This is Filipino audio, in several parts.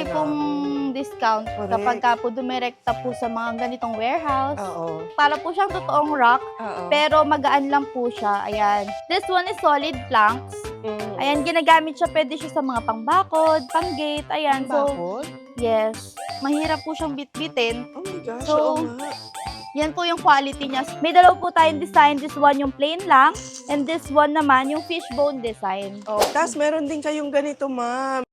pong discount kapag ka po dumirekta po sa mga ganitong warehouse. Oo. Para po siyang totoong rock, Oo. pero magaan lang po siya. Ayan. This one is solid planks. Ayan, ginagamit siya, pwede siya sa mga pangbakod, panggate, ayan. So, Bakod? yes. Mahirap po siyang bitbitin. Oh my gosh, So, oo nga. Yan po yung quality niya. May dalawa po tayong design. This one yung plain lang, and this one naman yung fishbone design. Oh, tapos meron din kayong ganito, ma'am.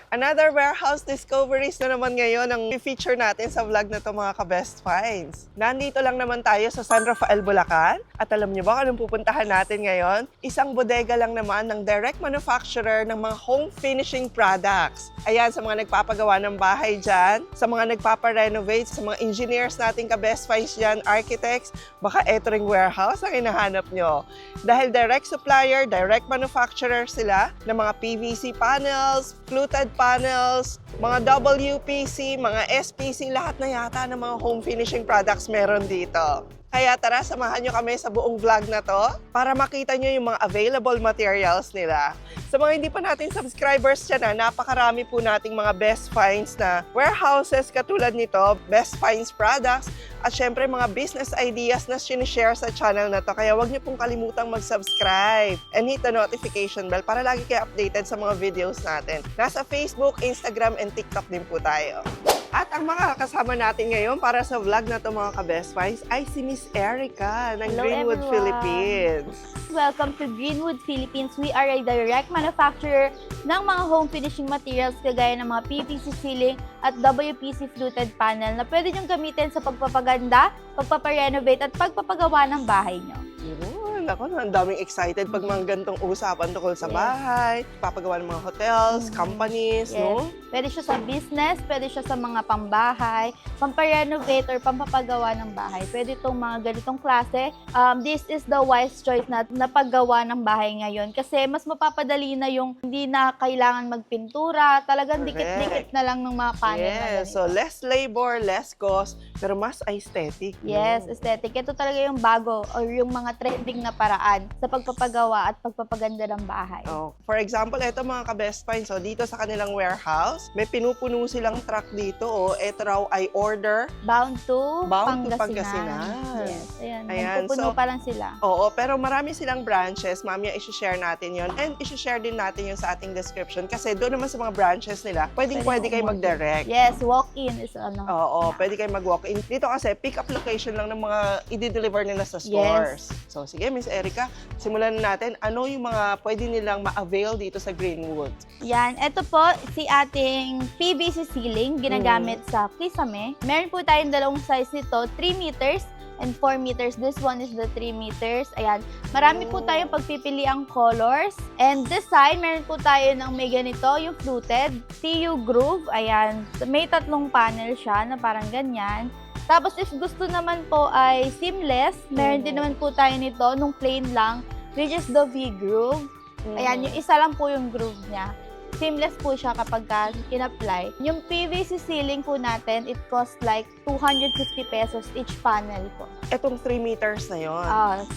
Another warehouse discoveries na naman ngayon ang feature natin sa vlog na to, mga ka-Best Finds. Nandito lang naman tayo sa San Rafael, Bulacan. At alam niyo ba kung anong pupuntahan natin ngayon? Isang bodega lang naman ng direct manufacturer ng mga home finishing products. Ayan, sa mga nagpapagawa ng bahay dyan, sa mga nagpaparenovate, sa mga engineers natin ka-Best Finds dyan, architects, baka eto ring warehouse ang hinahanap nyo. Dahil direct supplier, direct manufacturer sila ng mga PVC panels, fluted panels, mga WPC, mga SPC, lahat na yata ng mga home finishing products meron dito. Kaya tara, samahan nyo kami sa buong vlog na to para makita nyo yung mga available materials nila. Sa mga hindi pa natin subscribers dyan, napakarami po nating mga Best Finds na warehouses katulad nito, Best Finds products, at syempre mga business ideas na sinishare sa channel na to. Kaya huwag nyo pong kalimutang mag-subscribe and hit the notification bell para lagi kayo updated sa mga videos natin. Nasa Facebook, Instagram, and TikTok din po tayo. At ang mga kasama natin ngayon para sa vlog na to, mga ka-Best Finds, ay si Miss Erica ng Hello, Greenwood, everyone. Philippines. Welcome to Greenwood, Philippines. We are a direct manufacturer ng mga home finishing materials kagaya ng mga PVC ceiling at WPC fluted panel na pwede niyong gamitin sa pagpapaganda, pagpaparenovate at pagpapagawa ng bahay niyo. Yun, ako na, ang daming excited pag mga gantong usapan tungkol sa Yes. bahay, papagawa ng mga hotels, companies, Yes. no? Pwede siya sa business, pwede siya sa mga pambahay, pamparenovate or pampapagawa ng bahay. Pwede itong mga ganitong klase. This is the wise choice na paggawa ng bahay ngayon kasi mas mapapadali na yung hindi na kailangan magpintura. Talagang Correct. dikit-dikit na lang ng mga panel na Yes, ganito. so less labor, less cost, pero mas aesthetic. no? Yes, aesthetic. Ito talaga yung bago or yung mga trending na paraan sa pagpapagawa at pagpapaganda ng bahay. Oh, for example, ito mga ka-Best Finds, so dito sa kanilang warehouse, may pinupuno silang truck dito, ito raw ay order. Bound to Pangasinan. Yes, ayan. Ayan, Nagpupuno so- pa lang sila. Oo, pero marami silang branches. Mamaya isi-share natin yon and isi-share din natin yun sa ating description kasi doon naman sa mga branches nila, pwede kayo walk-in. mag-direct. Yes, walk-in is ano. Oo, pwede kayo mag-walk-in. Dito kasi, pick-up location lang ng mga i-deliver nila sa stores. So, sige, Miss Erica, simulan na natin. Ano yung mga pwede nilang ma-avail dito sa Greenwood? Yan, ito po si ating PVC ceiling ginagamit sa kisame. Meron po tayong dalawang size nito, 3 meters and 4 meters. This one is the 3 meters. Ayan, marami po tayong pagpipiliang colors. And design, meron po tayo ng may ganito, yung fluted, TU groove. Ayan, may tatlong panel siya na parang ganyan. Tapos if gusto naman po ay seamless, meron din naman po tayo nito nung plain lang, which is the V-groove. Ayan, yung isa lang po yung groove niya. Seamless po siya kapag in-apply. Yung PVC ceiling po natin, it costs like 250 pesos each panel po. Etong 3 meters na yon.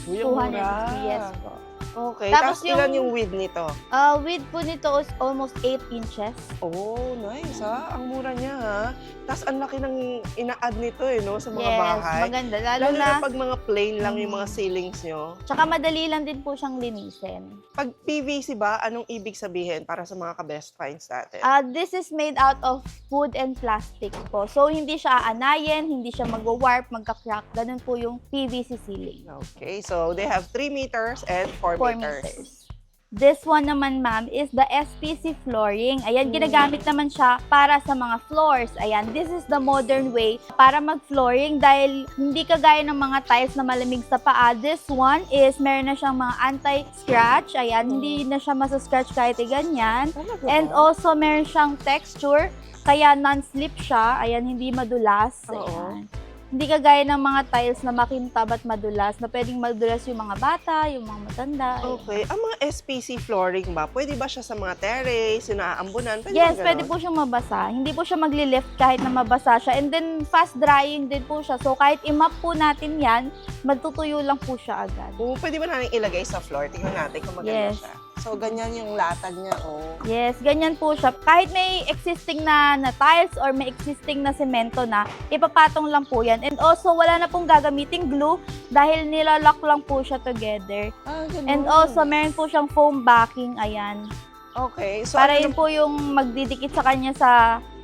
Uy, ang 250, mura. yes po. Okay, Tapos tapos ilan yung width nito? Width po nito is almost 8 inches. Oh, nice ha. Ang mura niya ha. Tapos ang laki ng ina-add nito no, sa mga Yes, bahay. maganda. Lalo Lalo na na, pag mga plain lang yung mga ceilings nyo. tsaka madali lang din po siyang linisin. Pag PVC ba, anong ibig sabihin para sa mga ka-Best Finds natin? This is made out of wood and plastic po. So, hindi siya aanayin, hindi siya mag-warp, magka-crack. Ganun po yung PVC ceiling. Okay, so they have 3 meters and 4 4 meters. meters. This one naman, ma'am, is the SPC flooring. Ayan, ginagamit naman siya para sa mga floors. Ayan, this is the modern way para mag-flooring dahil hindi kagaya ng mga tiles na malamig sa paa. This one is, meron na siyang mga anti-scratch. Ayan, hindi na siya masascratch kahit ganyan. Talaga And ba? also, meron siyang texture, kaya non-slip siya. Ayan, hindi madulas. Oo. Ayan. Hindi kagaya ng mga tiles na makintab at madulas, na pwedeng madulas yung mga bata, yung mga matanda. Okay. Ang mga SPC flooring ba, pwede ba siya sa mga terrace, yung naaambunan? Pwede Yes, ba pwede ganon? po siyang mabasa. Hindi po siya magli-lift kahit na mabasa siya. And then, fast drying din po siya. So, kahit i-mop po natin yan, magtutuyo lang po siya agad. Pwede ba natin ilagay sa floor? Tingnan natin kung maganda Yes. siya. So, ganyan yung latag niya, oh. Yes, ganyan po siya. Kahit may existing na tiles or may existing na semento na, ipapatong lang po yan. And also, wala na pong gagamiting glue dahil nilalock lang po siya together. Ganun. And also, meron po siyang foam backing, ayan. Okay. So, Para ano yun po yung magdidikit sa kanya sa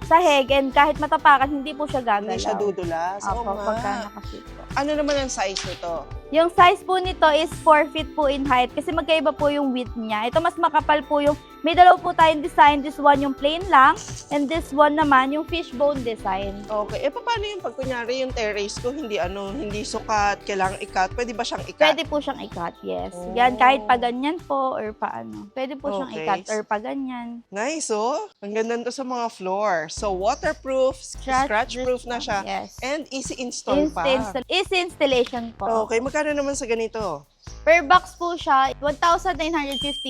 sahig and kahit matapakan, hindi po siya gagalaw. hindi siya dudulas? Opo, Oo pagka nga. nakafit po. Ano naman ang size nito? Yung size po nito is 4 feet po in height kasi magkaiba po yung width niya. Ito mas makapal po yung, may dalaw po tayong design. This one yung plain lang and this one naman yung fishbone design. Okay. Paano yung pag kunyari yung terrace ko, hindi sukat, kailangan i-cut? Pwede ba siyang i-cut? Pwede po siyang i-cut, yes. Oh. Yan, kahit pa ganyan po or paano. Pwede po siyang Okay. i-cut or pa ganyan. Nice, oh. Ang ganda to sa mga floor. So, waterproof, scratch-proof na siya. Yes. And easy install pa. Easy installation po. Okay, magkano naman sa ganito? Per box po siya, 1,950,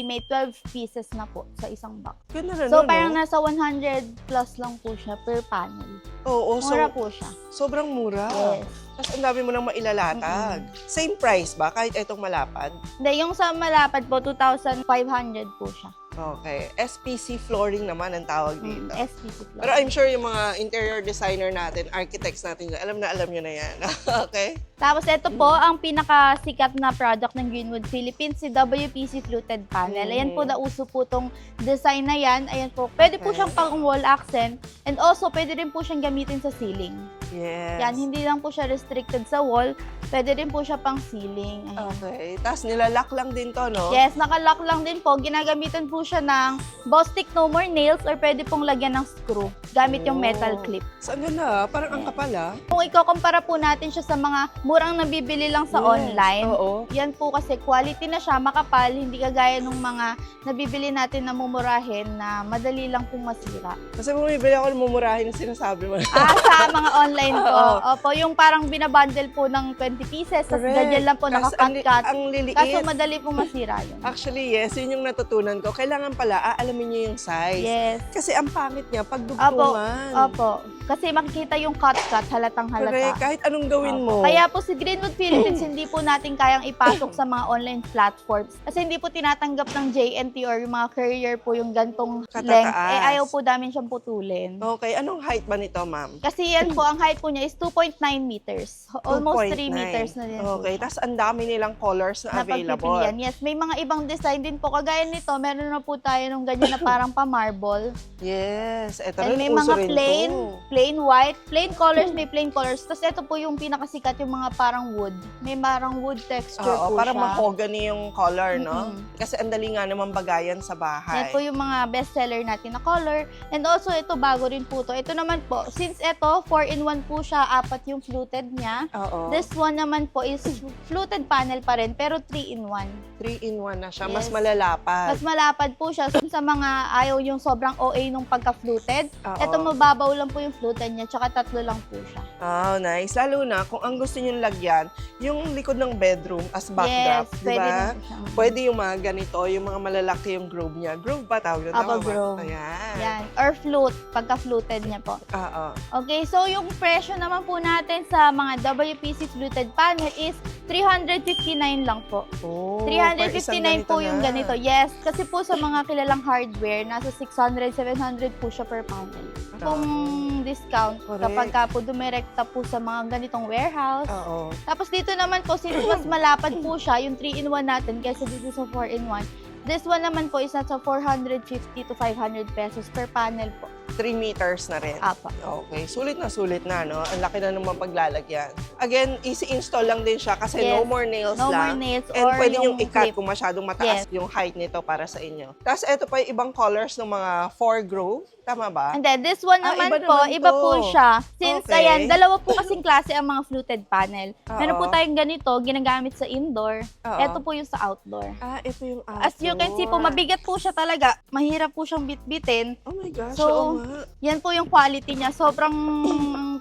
may 12 pieces na po sa isang box. Ganda na So, nun, parang no? nasa 100 plus lang po siya per panel. Oo, Mura so, po siya. sobrang mura. Yes. Tapos ang dami mo nang mailalatag. Same price ba kahit itong malapad? Hindi, yung sa malapad po, 2,500 po siya. Okay. SPC flooring naman ang tawag dito. SPC floor. Pero I'm sure yung mga interior designer natin, architects natin, alam nyo na yan. Okay? Tapos ito po, ang pinakasikat na product ng Greenwood Philippines, si WPC Fluted Panel. Ayan po, nauso po tong design na yan. Ayan po, pwede po Okay. siyang pang wall accent and also pwede rin po siyang gamitin sa ceiling. Yes. Yan, hindi lang po siya restricted sa wall, pwede rin po siya pang ceiling. Ayan. Okay. Tapos nilalak lang din to, no? Yes, nakalock lang din po. Ginagamitan po siya ng Bostik No More Nails or pwede pong lagyan ng screw gamit yung metal Oh. clip. So, ang ganda. Parang ang kapal, ah. Kung ikukumpara po natin siya sa mga murang nabibili lang sa Yes. online, Oo. yan po kasi quality na siya, makapal, hindi kagaya ng mga nabibili natin na mumurahin na madali lang pong masira. Kasi bumibili ako ng mumurahin na sinasabi mo. Sa mga online po. Oo. Opo, yung parang binabundle po ng 20 pieces, tapos Correct. ganyan lang po Kasi nakakat-cut. ang liliit. Kaso madali pong masira yun. Actually, yes. Yun yung natutunan ko. Kailangan pala, aalamin niyo yung size. Yes. Kasi ang pangit niya, pag Opo. dugtungan. Opo. Kasi makikita yung cut-cut, halatang halata. Correct. Kahit anong gawin mo. Kaya po si Greenwood Philippines, hindi po natin kayang ipasok sa mga online platforms. Kasi hindi po tinatanggap ng JNT or yung mga courier po yung gantong length. Katataas. Ayaw po namin siyang putulin. Okay. Anong height ba nito, ma'am? Kasi yan po, ang height po niya is 2.9 meters. Almost 3 2.9. meters na din po Okay. siya. Tapos ang dami nilang colors na available. Napagpipilian. Yes, may mga ibang design din po. Kagaya nito, meron na po tayo nung ganyan na parang pa-marble. Yes. Ito And rin, may uso mga rin plain, to. plain white, plain colors, may plain colors. Tapos ito po yung pinakasikat, yung mga parang wood. May parang wood texture Oo, po parang siya. mahogany yung color, no? Mm-mm. Kasi ang dali nga naman bagayan sa bahay. Yan po yung mga bestseller natin na color. And also, ito bago rin po to. Ito naman po, since ito, 4-in-1 po siya, 4 yung fluted niya. Oo. This one naman po is fluted panel pa rin, pero 3-in-1. 3-in-1 na siya. Yes. Mas malalapad. Mas malapad po siya. So, sa mga ayaw yung sobrang OA nung pagka-fluted, Oo. ito mababaw lang po yung fluted niya, tsaka 3 lang po siya. Oh, nice. Lalo na kung ang gusto niyo lagyan, yung likod ng bedroom as backdrop, Yes, di pwede ba? na po siya. Pwede yung mga ganito, yung mga malalaki yung grove niya. Grove ba tawag? Apo, Tama ba? grove. Ayan. Yan. Or flute, pagka-fluted niya po. Oo. Okay, so yung presyo naman po natin sa mga WPC fluted panel is 359 lang po. Oh, per isang 359 po ganito yung na. ganito. Yes, kasi po sa mga kilalang hardware, nasa 600, 700 po siya per panel. Kung discount, Correct. kapag ka po dumirekta po sa mga ganitong warehouse. Oo. Tapos dito naman po, since mas malapad po siya, yung 3-in-1 natin kaysa dito sa 4-in-1, this one naman po is nasa 450 to 500 pesos per panel po. 3 meters na rin. Apa. Okay, sulit na, no? Ang laki na naman paglalagyan. Again, easy install lang din siya kasi Yes. no more nails No more lang. nails And or pwede yung yung i-cut clip. kung masyadong mataas yung height nito para sa inyo. Tapos ito pa yung ibang colors ng mga 4 grove. Tama ba? And then, this one naman iba po, naman iba to. po siya. Since, Okay. ayan, dalawa po kasing klase ang mga fluted panel. Oo. Meron po tayong ganito, ginagamit sa indoor. Oo. Ito po yung sa outdoor. Ito yung outdoor. As you can see po, mabigat po siya talaga. Mahirap po siyang bitbitin. Oh my gosh, So, oo nga. Yan po yung quality niya. Sobrang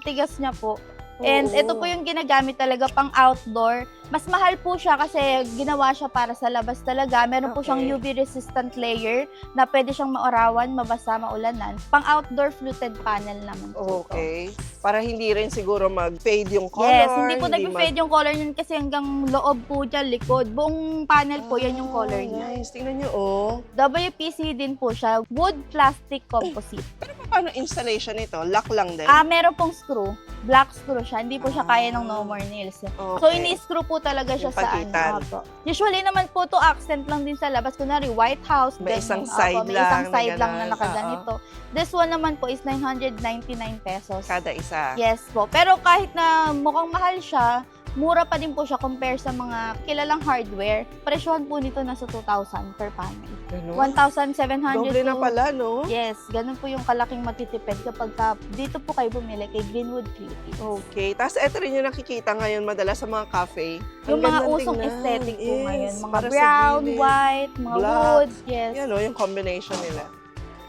tigas niya po. And Oo. ito po yung ginagamit talaga pang outdoor. Mas mahal po siya kasi ginawa siya para sa labas talaga. Meron po siyang Okay. UV resistant layer na pwede siyang maurawan, mabasa, maulanan. Pang outdoor fluted panel naman po ito. Okay. Para hindi rin siguro mag-fade yung color. Yes, hindi po nag-fade yung color niyan kasi hanggang loob po dyan, likod. Buong panel po, yan yung color niya. Nice. Tingnan nyo, oh. WPC din po siya. Wood plastic composite. Pero paano installation nito? Lock lang din? Meron pong screw. Black screw siya. Hindi po siya kaya ng no more nails. Okay. So, ini-screw po talaga siya Yung sa pagitan. Opo. Usually naman po to accent lang din sa labas. Kunwari, White House. May ganyan. isang Opo, side may lang isang na side lang na ganon. nakaganito. This one naman po is 999 pesos. Kada isa. Yes po. Pero kahit na mukhang mahal siya, mura pa din po siya compare sa mga kilalang hardware. Presyohan po nito nasa 2,000 per panel. Ganun? 1,700 Doble na to- pala, no? Yes, ganun po yung kalaking matitipid kapag dito po kayo bumili kay Greenwood Philippines. Okay. Tapos ito rin yung nakikita ngayon madalas sa mga cafe. Yung Ang mga gandang usong tingnan. aesthetic po Yes, ngayon. Mga para sa brown, gilid. white, mga black. wood. Yes. Yan o, yung combination nila.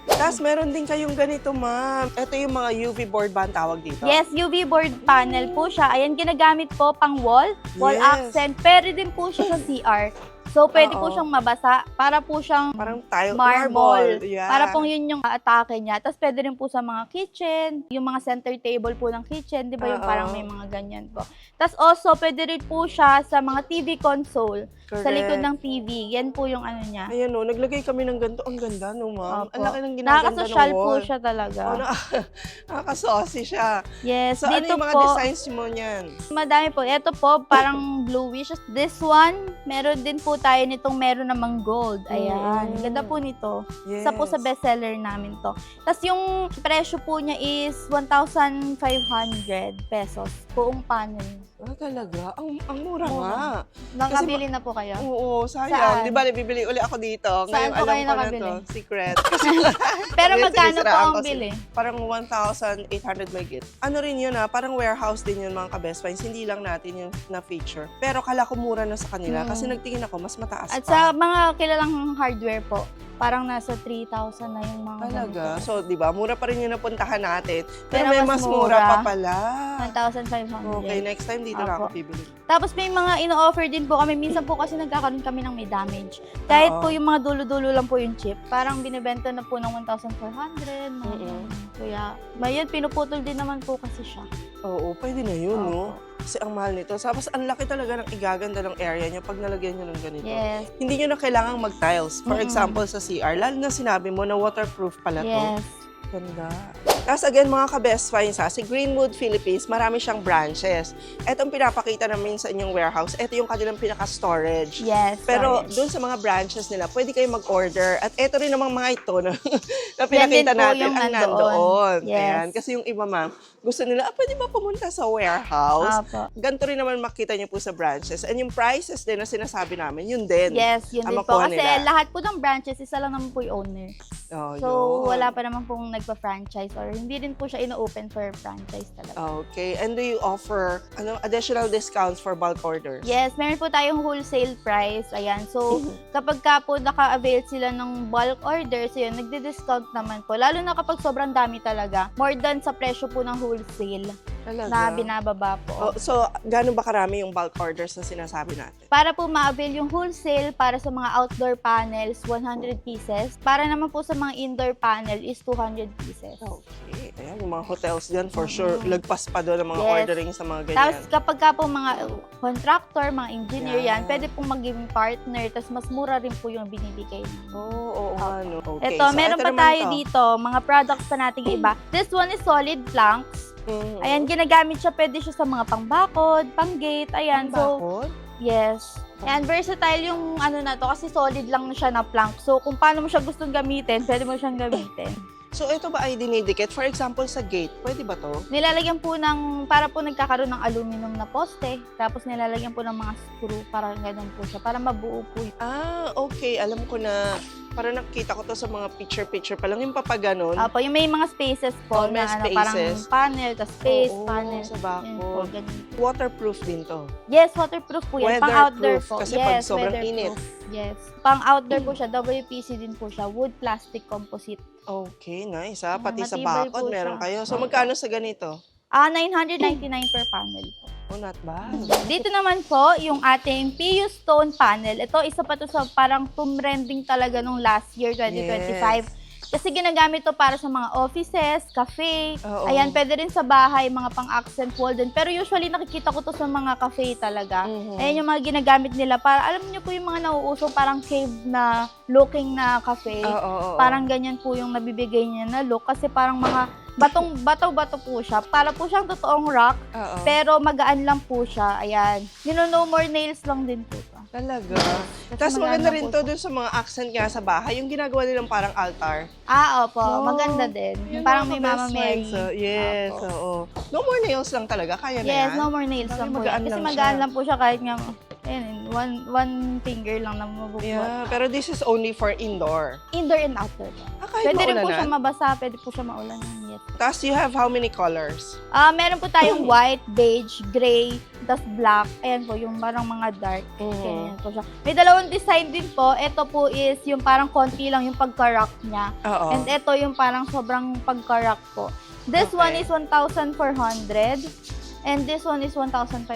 Tapos meron din kayong ganito, ma'am. Ito yung mga UV board ba ang tawag dito? Yes, UV board panel po siya. Ayan, ginagamit po pang wall Yes. accent. Pero din po siya sa CR. So, pwede po Oo. siyang mabasa. Para po siyang Parang tile marble. Yeah. Para pong yun yung atake niya. Tapos pwede rin po sa mga kitchen, yung mga center table po ng kitchen, di ba yung Oo. parang may mga ganyan po. Tapos also, pwede rin po siya sa mga TV console, sa likod ng TV. Yan po yung ano niya. Ayan o, naglagay kami ng ganito. Ang ganda, no, ma'am? Opo. Ang laki ng ginaganda ng Nakakasosyal po wall. siya talaga. Oh, nakakasaucy siya. Yes, So, ano dito yung mga po, designs mo niyan? madami po. Ito po, parang bluish. This one, meron din po tayo nitong meron namang gold. Ayan, Mm. ganda po nito. Yes. Isa po sa bestseller namin to. Tapos yung presyo po niya is 1,500 pesos. Buong panel. Ah, talaga? Ang mura Mura. nga. Nakabili na po kayo? Oo, sayang. Saan? Di ba, bibili uli ako dito. Saan Ngayon, po alam kayo ko na nakabili? to. Secret. Pero Yes, magkano po sinisiraan ang ko sila. bili? Parang 1,800 may git. Ano rin yun parang warehouse din yun mga ka-best finds. Hindi lang natin yung na-feature. Pero kala ko mura na sa kanila kasi nagtingin ako, mas mataas At pa. sa mga kilalang hardware po, parang nasa 3,000 na yung mga Talaga? ganito. So, di ba, mura pa rin yung napuntahan natin. Pero Pero may mas mas mura mura. pa pala. 1,500. Okay, next time dito na Apo. ako bibili. Tapos may mga ino-offer din po kami. Minsan po kasi nagkakaroon kami ng may damage. Kahit Oo. po yung mga dulo-dulo lang po yung chip, parang binibenta na po ng 1,400. Mga Mm-mm. ganun. Kaya, ngayon, pinuputol din naman po kasi siya. Oo, pwede na yun, no? Opo. Kasi ang mahal nito. Tapos ang laki talaga ng igaganda ng area niyo pag nalagyan niyo ng ganito. Yes. Hindi niyo na kailangang mag-tiles. For Mm-mm. example, sa CR, lalo na sinabi mo na waterproof pala to. Yes. Ganda. Tapos again, mga ka-best finds si Greenwood Philippines, marami siyang branches. Etong pinapakita namin sa inyong warehouse, ito yung kanilang pinaka-storage. Yes. Pero storage. doon sa mga branches nila, pwede kayong mag-order. At ito rin namang mga ito na, na Yan pinakita din po natin yung ang nandoon. nandoon. Yes. Ayan. Kasi yung iba, ma'am, gusto nila, pwede ba pumunta sa warehouse? Apo. Ganito rin naman makita niyo po sa branches. And yung prices din na sinasabi namin, yun din. Yes, yun din ang po. makuha Kasi nila. lahat po ng branches, isa lang naman po yung owner. Oh, So, yun. wala pa naman pong nagpa-franchise or hindi din po siya ino-open for franchise talaga. Okay. And do you offer additional discounts for bulk orders? Yes, meron po tayong wholesale price. Ayan. So, kapag ka po naka-avail sila ng bulk orders, yun, nagdi-discount naman po. Lalo na kapag sobrang dami talaga. More than sa presyo po ng wholesale Talaga? na binababa po. Oh, so, gaano ba karami yung bulk orders na sinasabi natin? Para po ma-avail yung wholesale para sa mga outdoor panels, 100 pieces. Para naman po sa mga indoor panel is 200 pieces. Okay. Ayan, yung mga hotels dyan, for sure, lagpas pa doon ang mga Yes. ordering sa mga ganyan. Tapos kapag ka po mga contractor, mga engineer Yan. yan, pwede pong maging partner. Tapos mas mura rin po yung binibigay namin. Oo nga, no. Okay. Ito, meron ito pa naman tayo to. dito, mga products pa nating iba. This one is solid planks. Mhm. Ayan, ginagamit siya, pwede siya sa mga pangbakod, panggate, ayan. So, Bakod? yes. Ayan, versatile yung ano na to kasi solid lang siya na plank. So, kung paano mo siya gustong gamitin, pwede mo siyang gamitin. So, ito ba ay dinidikit? For example, sa gate, pwede ba to? Nilalagyan po para po nagkakaroon ng aluminum na poste. Tapos nilalagyan po ng mga screw para ganun po siya. Para mabuo po yun. Ah, okay. Alam ko na. Parang nakita ko to sa mga picture-picture pa lang. Yung papaganon. Apo, yung may mga spaces po Oh, may na ano, parang spaces. panel, tapos space, Oo, panel. sa Yun po, bakod. ganun. Waterproof din to. Yes, waterproof po yan. Pang-outdoor Weatherproof, po. kasi yes, pag sobrang weatherproof. Yes. Pang-outdoor po siya. WPC din po siya. Wood plastic composite. Okay, nice ha. Pati sa matibay bakod po meron siya. kayo. So, magkano sa ganito? 999 per panel po. Oh, not bad. Dito naman po, yung ating PU Stone panel. Ito, isa pa to sa parang trending talaga nung last year, 2025. Kasi ginagamit to para sa mga offices, cafe. Oo. Ayan, pwede rin sa bahay, mga pang-accent wall din. Pero usually, nakikita ko to sa mga cafe talaga. Ayan yung mga ginagamit nila. Para, alam niyo po yung mga nauuso, parang cave na looking na cafe. Parang ganyan po yung nabibigay niya na look. Kasi parang mga bato-bato po siya. Para po siyang totoong rock, pero magaan lang po siya. Ayan. No more nails lang din po to. Talaga. Kasi Tapos maganda magaan rin lang to po dun sa mga accent nga sa bahay. Yung ginagawa nilang parang altar. Opo. Maganda din. Yun Parang mga may Mama best Mary. friends, yes, Opo. oo. No more nails lang talaga. Kaya na Yes, yan? no more nails Sabi, lang po magaan yan. Kasi lang magaan siya. lang po siya kahit nga, one finger lang na mabubuhat. Yeah, pero this is only for indoor. Indoor and outdoor. Kahit Pwede rin po siya maulanan. mabasa, pwede po siya maulan. Yes. Tapos you have how many colors? Meron po tayong white, beige, gray, tas black. Ayan po, yung parang mga dark. Ganyan po siya. May dalawang design din po. Ito po is yung parang konti lang yung pagka-rock niya. Oo. And ito yung parang sobrang pagka-rock po. This one Okay. is 1,400. And this one is 1,500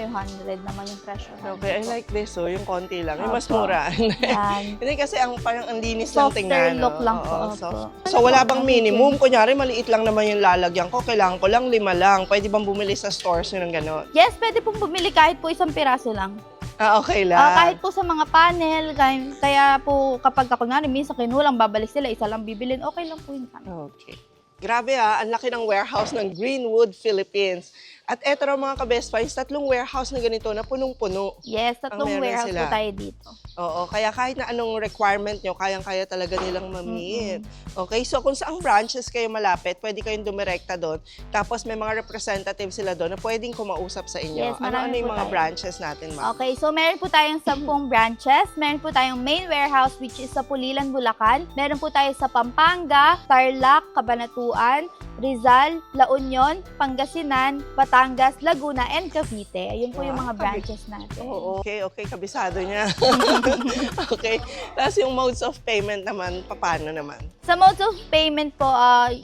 naman yung presyo. Okay, I like this, oh, yung konti lang. Yung mas Opo. mura. Yan. Hindi kasi parang ang linis lang Softer tingnan. look no? lang Oo, po. soft. Opo. So wala bang minimum? Kunyari, maliit lang naman yung lalagyan ko. Kailangan ko lang 5 lang. Pwede bang bumili sa stores yun ng gano'n? Yes, pwede pong bumili kahit po isang piraso lang. Okay lang. Kahit po sa mga panel, kaya po kapag ako nga minsan kinulang, babalik sila, isa lang bibilin, okay lang po yun. Okay. Grabe ang laki ng warehouse ng Greenwood, Philippines. At eto raw mga ka-best finds, 3 warehouse na ganito na punong-puno. Yes, tatlong meron warehouse sila. po tayo dito. Oo, kaya kahit na anong requirement nyo, kayang-kaya talaga nilang ma-meet. Okay, so kung saang branches kayo malapit, pwede kayong dumirekta doon. Tapos may mga representative sila doon na pwedeng kumausap sa inyo. Yes, Ano-ano marami yung po mga tayo. branches natin, ma'am? Okay, so meron po tayong 10 branches. Meron po tayong main warehouse which is sa Pulilan, Bulacan. Meron po tayo sa Pampanga, Tarlac, Cabanatuan, Rizal, La Union, Pangasinan, Batangas, Laguna, and Cavite. Ayun po yung mga branches natin. Oo, okay, kabisado niya. Okay, tapos yung modes of payment naman, paano naman? Sa modes of payment po,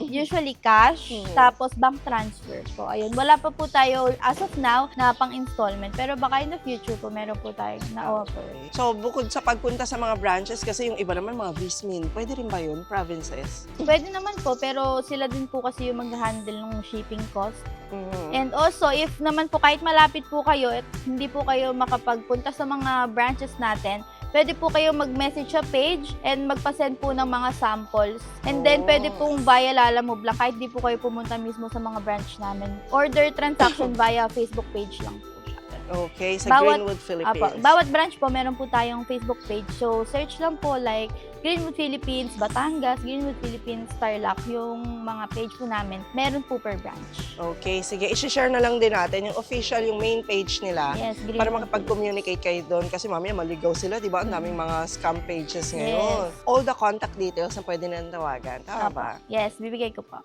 usually cash, tapos bank transfer po. Ayun, wala pa po tayo as of now na pang-installment. Pero baka in the future po, meron po tayo na-offer. So, bukod sa pagpunta sa mga branches, kasi yung iba naman mga Vismin, pwede rin ba yun, provinces? Pwede naman po, pero sila din po kasi yung mag-handle ng shipping cost. Mhm. And also, if naman po kahit malapit po kayo at hindi po kayo makapagpunta sa mga branches natin, pwede po kayo mag-message sa page and magpa-send po ng mga samples. And then, pwede pong via Lalamove lang kahit di po kayo pumunta mismo sa mga branch namin. Order transaction via Facebook page lang po siya. Okay, sa Greenwood, Philippines. Bawat branch po, meron po tayong Facebook page. So, search lang po like Greenwood Philippines, Batangas, Greenwood Philippines, Tarlac, yung mga page po namin. Meron po per branch. Okay, sige. I-share na lang din natin yung official, yung main page nila. Yes, Greenwood. Para makapag-communicate kayo doon. Kasi mamaya maligaw sila, di ba? Ang daming mga scam pages ngayon. All the contact details na pwede nang tawagan. Tama ba? Yes, bibigay ko po.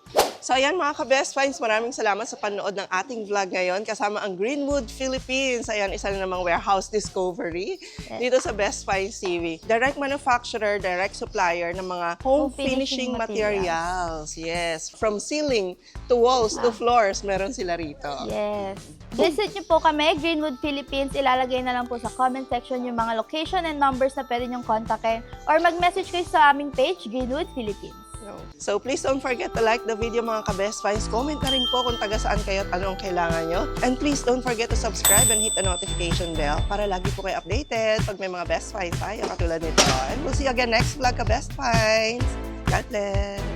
So ayan mga ka-best finds, maraming salamat sa panonood ng ating vlog ngayon kasama ang Greenwood, Philippines. Ayan, isa na namang warehouse discovery dito sa Best Finds TV. Direct manufacturer, direct supplier ng mga home finishing materials. Yes, from ceiling to walls to floors, meron sila rito. Yes. Visit niyo po kami, Greenwood Philippines. Ilalagay na lang po sa comment section yung mga location and numbers na pwede niyong kontakin. Or mag-message kayo sa aming page, Greenwood Philippines. So please don't forget to like the video mga ka-best finds. Comment na rin po kung taga saan kayo at ano ang kailangan nyo. And please don't forget to subscribe and hit the notification bell para lagi po kayo updated pag may mga best finds tayo katulad nito. And we'll see you again next vlog ka-best finds. God bless!